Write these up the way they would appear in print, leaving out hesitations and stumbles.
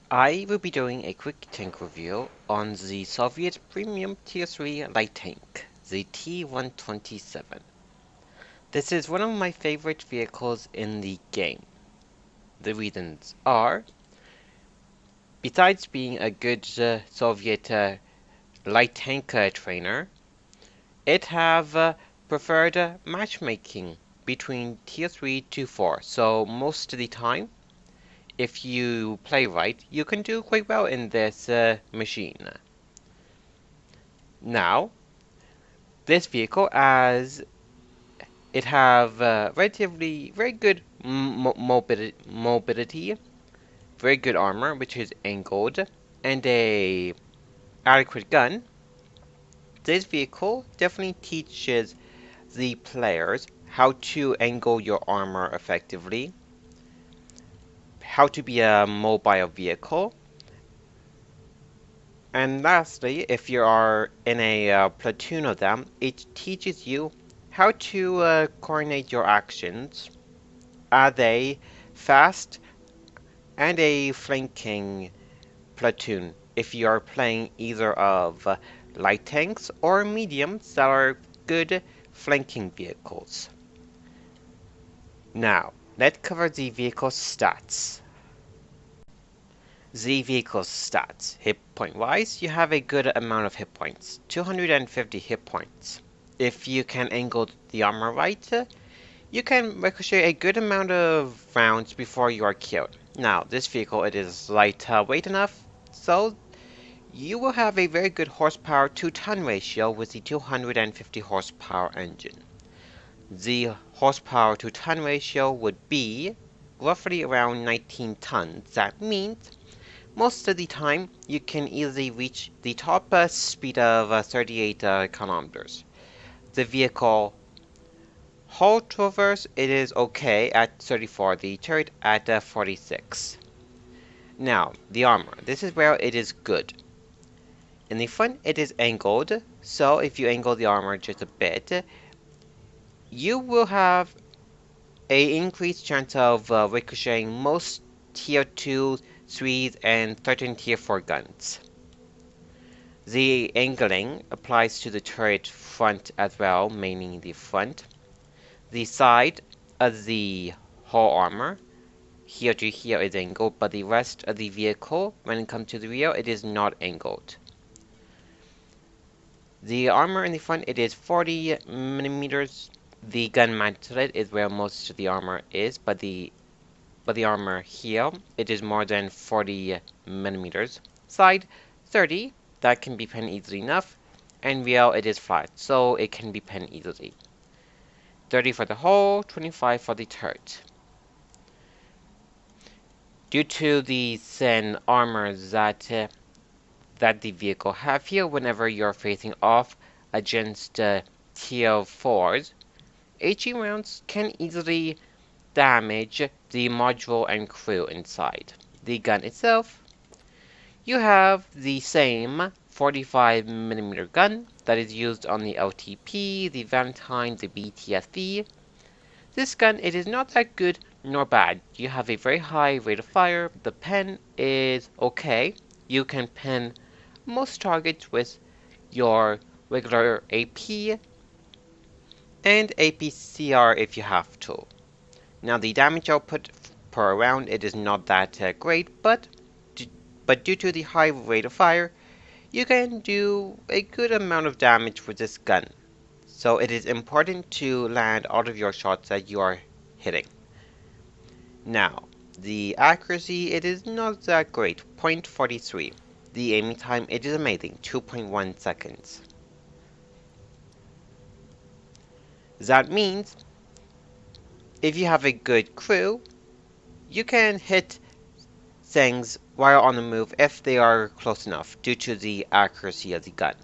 I will be doing a quick tank review on the Soviet Premium Tier 3 light tank, the T-127. This is one of my favorite vehicles in the game. The reasons are, besides being a good Soviet light tank trainer, it have preferred matchmaking between Tier 3 to 4, so most of the time, if you play right, you can do quite well in this machine. Now, this vehicle, as it have relatively very good mobility, very good armor, which is angled, and a adequate gun. This vehicle definitely teaches the players how to angle your armor effectively, how to be a mobile vehicle, and lastly, if you are in a platoon of them, it teaches you how to coordinate your actions as a fast and a flanking platoon if you are playing either of light tanks or mediums that are good flanking vehicles. Now, let's cover the vehicle stats. The vehicle's stats. Hit point wise, you have a good amount of hit points, 250 hit points. If you can angle the armor right, you can ricochet a good amount of rounds before you are killed. Now, this vehicle, it is lightweight enough, so you will have a very good horsepower to ton ratio with the 250 horsepower engine. The horsepower to ton ratio would be roughly around 19 tons. That means most of the time you can easily reach the top speed of 38 kilometers. The vehicle hull traverse, it is okay at 34, the turret at 46. Now, the armor. This is where it is good. In the front, it is angled, so if you angle the armor just a bit, you will have a increased chance of ricocheting most tier 2, 3s, and certain tier 4 guns. The angling applies to the turret front as well, mainly the front. The side of the hull armor, here to here is angled, but the rest of the vehicle, when it comes to the rear, it is not angled. The armor in the front, it is 40 millimeters. The gun mounted is where most of the armor is, but the armor here, it is more than 40 millimeters. Side, 30, that can be penned easily enough, and rear, it is flat, so it can be penned easily. 30 for the hull, 25 for the turret. Due to the thin armor that the vehicle have here, whenever you're facing off against tier 4s, HE rounds can easily damage the module and crew inside. The gun itself, you have the same 45mm gun that is used on the LTP, the Valentine, the BTSV. This gun, it is not that good nor bad. You have a very high rate of fire. The pen is okay. You can pen most targets with your regular AP and APCR if you have to. Now, the damage output per round, it is not that great, but due to the high rate of fire, you can do a good amount of damage with this gun. So it is important to land all of your shots that you are hitting. Now, the accuracy, it is not that great, 0.43. The aiming time, it is amazing, 2.1 seconds. That means, if you have a good crew, you can hit things while on the move if they are close enough, due to the accuracy of the gun.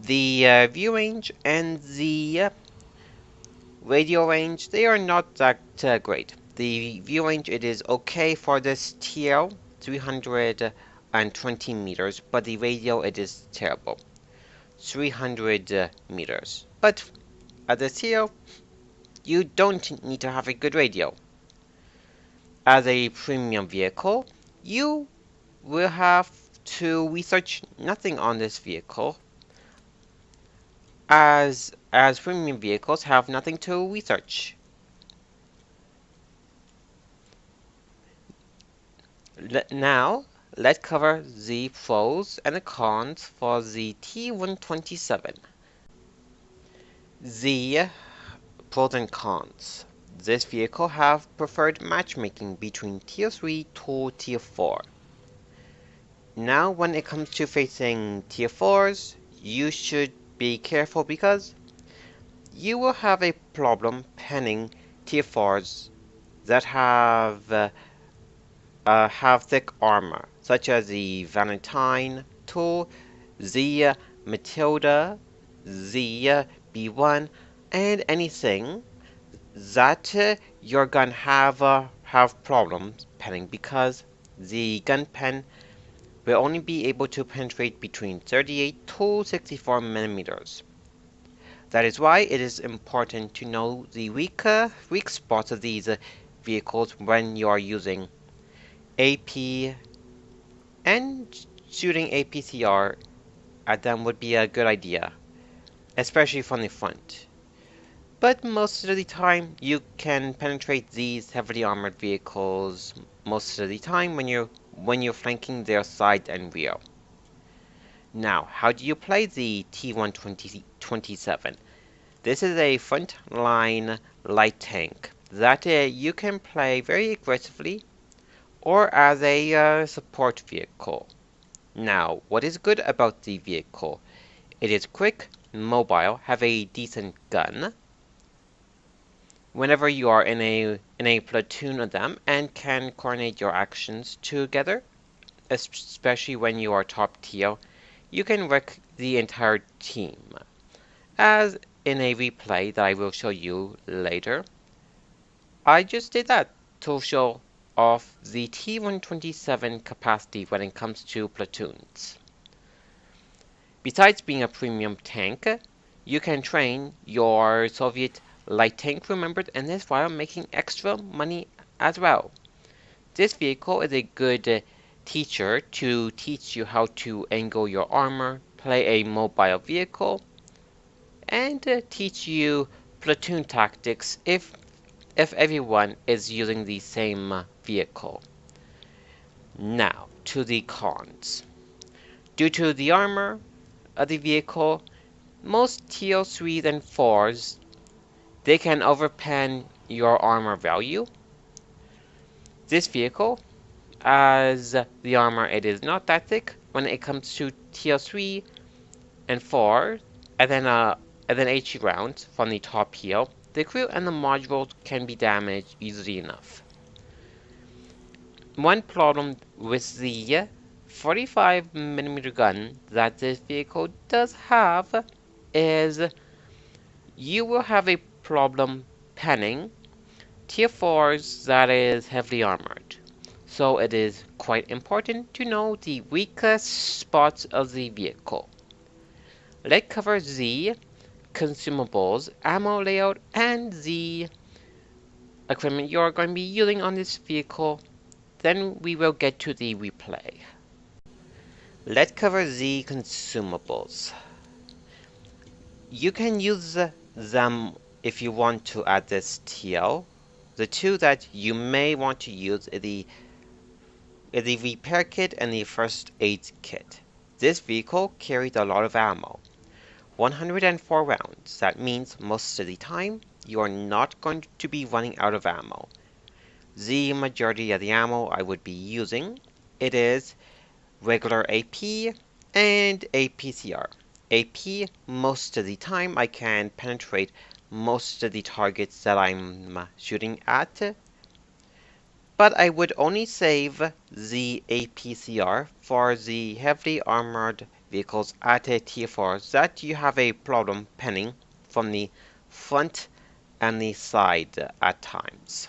The view range and the radio range, they are not that great. The view range, it is okay for this TL, 320 meters, but the radio, it is terrible, 300 meters. But at this TL, you don't need to have a good radio. As a premium vehicle, you will have to research nothing on this vehicle, as premium vehicles have nothing to research. Now, let's cover the pros and the cons for the T127. The pros and cons. This vehicle have preferred matchmaking between Tier 3 to Tier 4. Now, when it comes to facing Tier 4s, you should be careful because you will have a problem penning Tier 4s that have thick armor, such as the Valentine, 2, the Matilda, the B1, and anything that you're gonna have problems penning because the gun pen will only be able to penetrate between 38 to 64 millimeters. That is why it is important to know the weak spots of these vehicles when you are using AP, and shooting APCR at them would be a good idea, especially from the front. But most of the time, you can penetrate these heavily armored vehicles most of the time when you're flanking their side and rear. Now, how do you play the T127? This is a frontline light tank that you can play very aggressively or as a support vehicle. Now, what is good about the vehicle? It is quick, mobile, have a decent gun whenever you are in a platoon of them, and can coordinate your actions together, especially when you are top tier. You can wreck the entire team, as in a replay that I will show you later. I just did that to show off the T127 capacity when it comes to platoons. Besides being a premium tank, you can train your Soviet light tank crew members in this while making extra money as well. This vehicle is a good teacher to teach you how to angle your armor, play a mobile vehicle, and teach you platoon tactics if everyone is using the same vehicle. Now, to the cons. Due to the armor of the vehicle, most TL3s and 4s, they can overpen your armor value. This vehicle, as the armor it is not that thick when it comes to TL3 and 4, and then HE rounds from the top heel, the crew and the modules can be damaged easily enough. One problem with the 45mm gun that this vehicle does have is you will have a problem penning Tier 4s that is heavily armored. So it is quite important to know the weakest spots of the vehicle. Let's cover the consumables, ammo layout, and the equipment you are going to be using on this vehicle. Then we will get to the replay. Let's cover the consumables. You can use them if you want to at this TL. The two that you may want to use is the repair kit and the first aid kit. This vehicle carries a lot of ammo. 104 rounds. That means most of the time you are not going to be running out of ammo. The majority of the ammo I would be using, it is regular AP and APCR. AP, most of the time I can penetrate most of the targets that I'm shooting at, but I would only save the APCR for the heavily armored vehicles at a Tier 4 that you have a problem penning from the front and the side at times.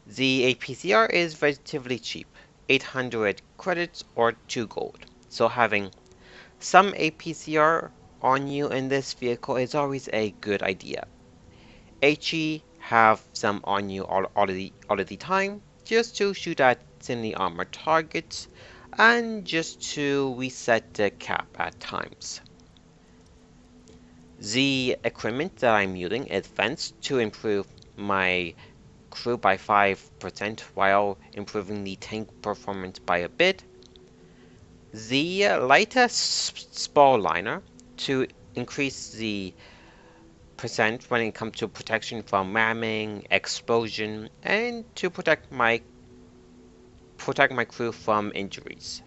The APCR is relatively cheap, 800 credits or 2 gold, so having some APCR on you in this vehicle is always a good idea. HE have some on you all of the time, just to shoot at points in the armor targets, and just to reset the cap at times. The equipment that I'm using is Fence to improve my crew by 5% while improving the tank performance by a bit. The lighter spall liner to increase the percent when it comes to protection from ramming, explosion, and to protect my crew from injuries.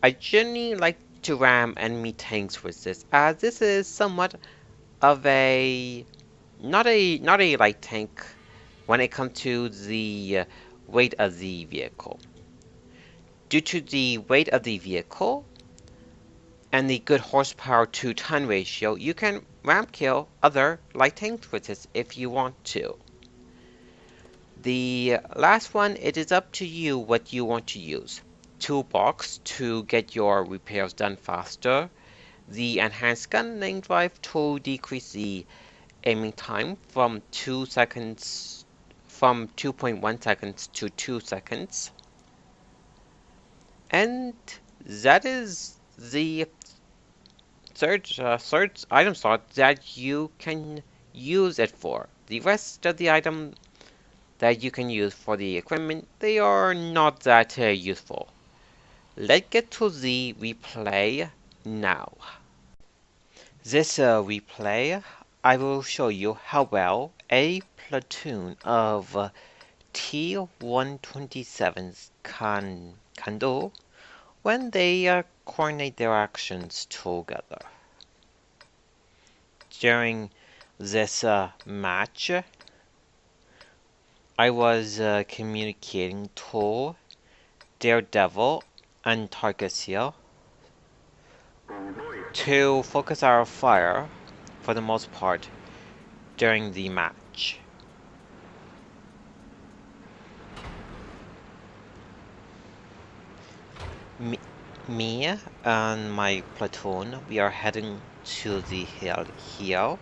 I generally like to ram enemy tanks with this, as this is somewhat of a not a light tank when it comes to the weight of the vehicle. Due to the weight of the vehicle and the good horsepower to ton ratio, you can ram kill other light tanks with this if you want to. The last one, it is up to you what you want to use. Toolbox to get your repairs done faster. The enhanced gunning drive to decrease the aiming time from 2.1 seconds to 2 seconds. And that is the third item slot that you can use it for. The rest of the item that you can use for the equipment, they are not that useful. Let's get to the replay now. This replay, I will show you how well a platoon of T-127s can do when they coordinate their actions together. During this match, I was communicating to Daredevil and Targasia to focus our fire for the most part during the match. Me and my platoon, we are heading to the hill here.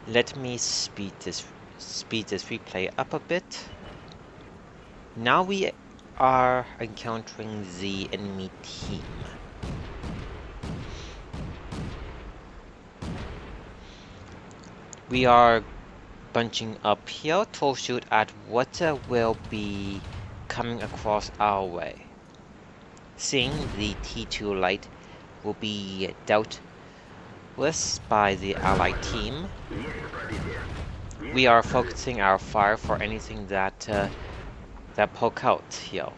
Let me speed this replay up a bit. Now we are encountering the enemy team. We are bunching up here to shoot at what will be coming across our way. Seeing the T2 light will be dealt with by the allied team, we are focusing our fire for anything that poke out here.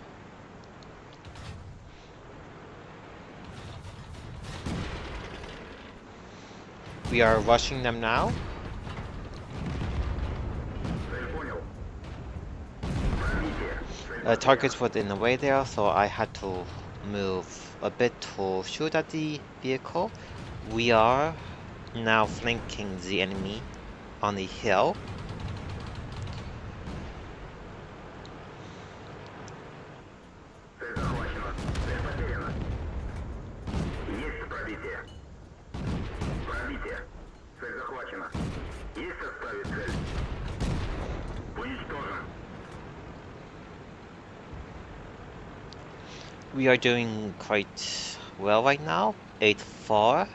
We are rushing them now. Targets were in the way there, so I had to move a bit to shoot at the vehicle. We are now flanking the enemy on the hill. We are doing quite well right now, 8-4.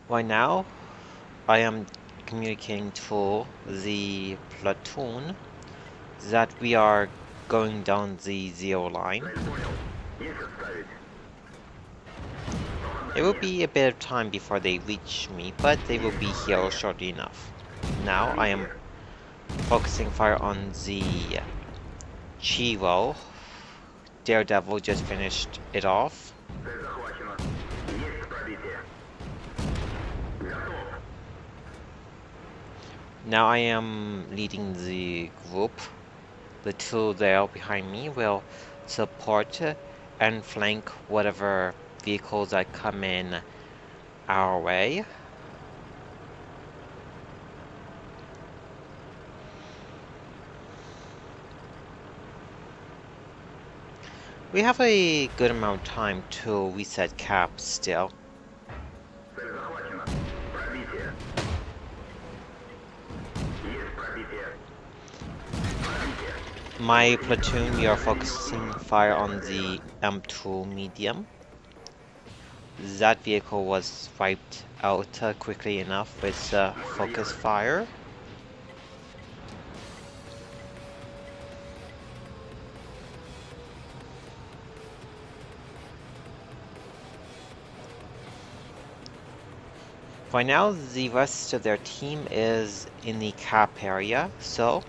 Right now, I am communicating to the platoon that we are going down the 0 line. It will be a bit of time before they reach me, but they will be here shortly enough. Now I am focusing fire on the Chivo. Daredevil just finished it off. Now I am leading the group. The two there behind me will support and flank whatever vehicles that come in our way. We have a good amount of time to reset cap still. My platoon, we are focusing fire on the M2 medium. That vehicle was wiped out quickly enough with focus fire. For now, the rest of their team is in the cap area, so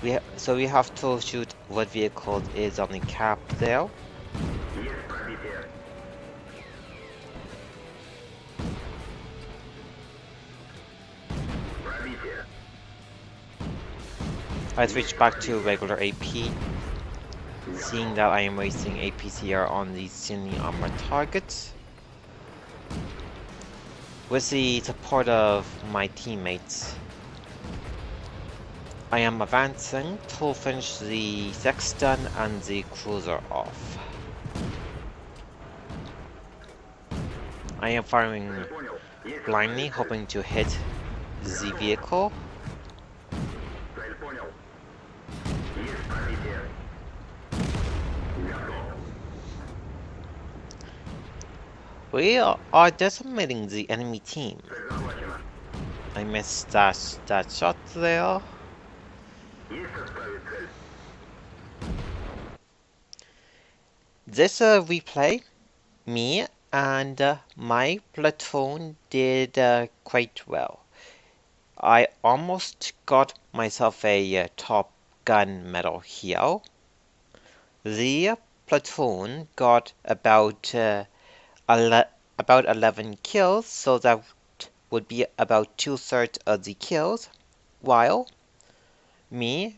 we have to shoot what vehicle is on the cap there. I switched back to regular AP, seeing that I am wasting APCR on the thinly armored targets. With the support of my teammates, I am advancing to finish the sexton and the cruiser off. I am firing blindly, hoping to hit the vehicle. We are decimating the enemy team. I missed that shot there. This replay, me and my platoon did quite well. I almost got myself a Top Gun medal here. The platoon got about 11 kills, so that would be about 2/3 of the kills, while me,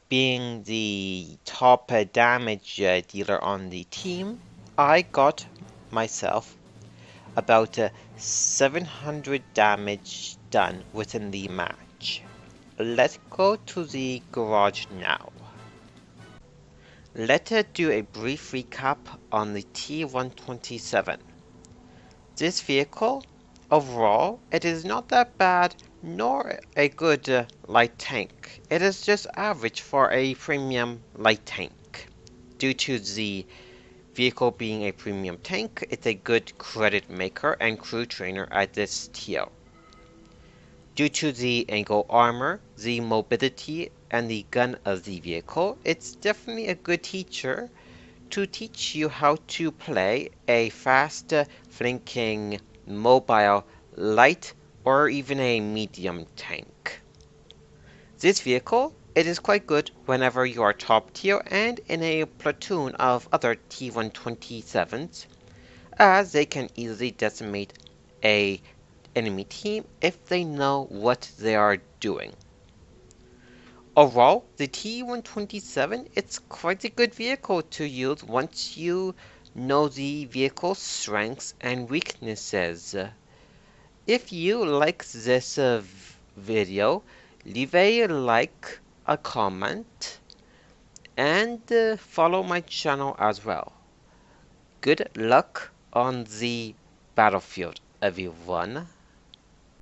being the top damage dealer on the team, I got myself about 700 damage done within the match. Let's go to the garage now. Let's do a brief recap on the T-127. This vehicle, overall, it is not that bad nor a good light tank. It is just average for a premium light tank. Due to the vehicle being a premium tank, it's a good credit maker and crew trainer at this tier. Due to the angle armor, the mobility, and the gun of the vehicle, it's definitely a good teacher to teach you how to play a fast, flanking, mobile, light, or even a medium tank. This vehicle, it is quite good whenever you are top tier and in a platoon of other T-127s, as they can easily decimate a enemy team if they know what they are doing. Overall, the T-127, it's quite a good vehicle to use once you know the vehicle's strengths and weaknesses. If you like this video, leave a like, a comment, and follow my channel as well. Good luck on the battlefield, everyone.